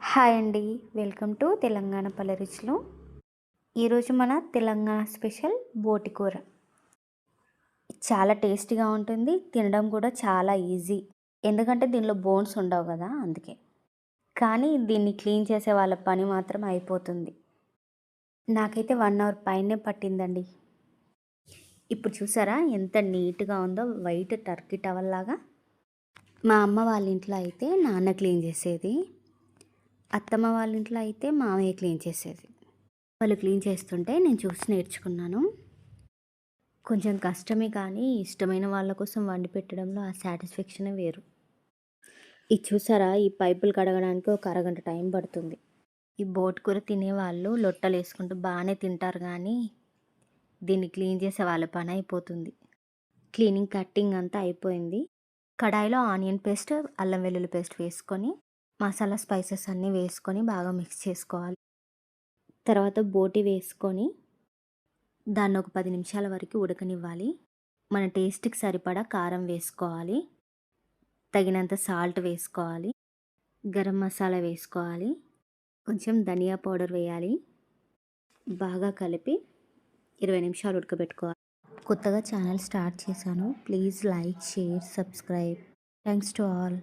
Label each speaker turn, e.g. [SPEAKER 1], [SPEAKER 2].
[SPEAKER 1] Hi అండి. Welcome to Telangana పల్లె రుచులు. ఈరోజు మన తెలంగాణ స్పెషల్ బోటి కూర. చాలా టేస్టీగా ఉంటుంది. తినడం కూడా చాలా ఈజీ. ఎందుకంటే దీనిలో బోన్స్ ఉండవు కదా అందుకే. కానీ దీన్ని క్లీన్ చేసే వాళ్ళ పని మాత్రం అయిపోతుంది. నాకైతే 1 అవర్ పైనే పట్టిందండి. ఇప్పుడు చూసారా ఎంత నీట్‌గా ఉందో వైట్ టర్కీ టవల్ లాగా. మా అమ్మ వాళ్ళ ఇంట్లో అయితే నాన్న క్లీన్ చేసేది. అత్తమ్మ వాళ్ళ ఇంట్లో అయితే మామయ్య క్లీన్ చేసేది. వాళ్ళు క్లీన్ చేస్తుంటే నేను చూసి నేర్చుకున్నాను. కొంచెం కష్టమే కానీ ఇష్టమైన వాళ్ళ కోసం వండి పెట్టడంలో ఆ సాటిస్ఫాక్షనే వేరు. ఇది చూసారా, ఈ పైపులు కడగడానికి ఒక అరగంట టైం పడుతుంది. ఈ బోటి కూర తినేవాళ్ళు లొట్టలేసుకుంటూ బాగానే తింటారు కానీ దీన్ని క్లీన్ చేసే వాళ్ళ పని అయిపోతుంది. క్లీనింగ్ కట్టింగ్ అంతా అయిపోయింది. కడాయిలో ఆనియన్ పేస్ట్, అల్లం వెల్లుల్లి పేస్ట్ వేసుకొని మసాలా స్పైసెస్ అన్నీ వేసుకొని బాగా మిక్స్ చేసుకోవాలి. తర్వాత బోటి వేసుకొని దాన్ని ఒక 10 నిమిషాల వరకు ఉడకనివ్వాలి. మన టేస్ట్‌కి సరిపడా కారం వేసుకోవాలి. తగినంత సాల్ట్ వేసుకోవాలి. గరం మసాలా వేసుకోవాలి. కొంచెం ధనియా పౌడర్ వేయాలి. బాగా కలిపి 20 నిమిషాలు ఉడకబెట్టుకోవాలి. కొత్తగా ఛానల్ స్టార్ట్ చేశాను. Please like, share, subscribe. Thanks to all.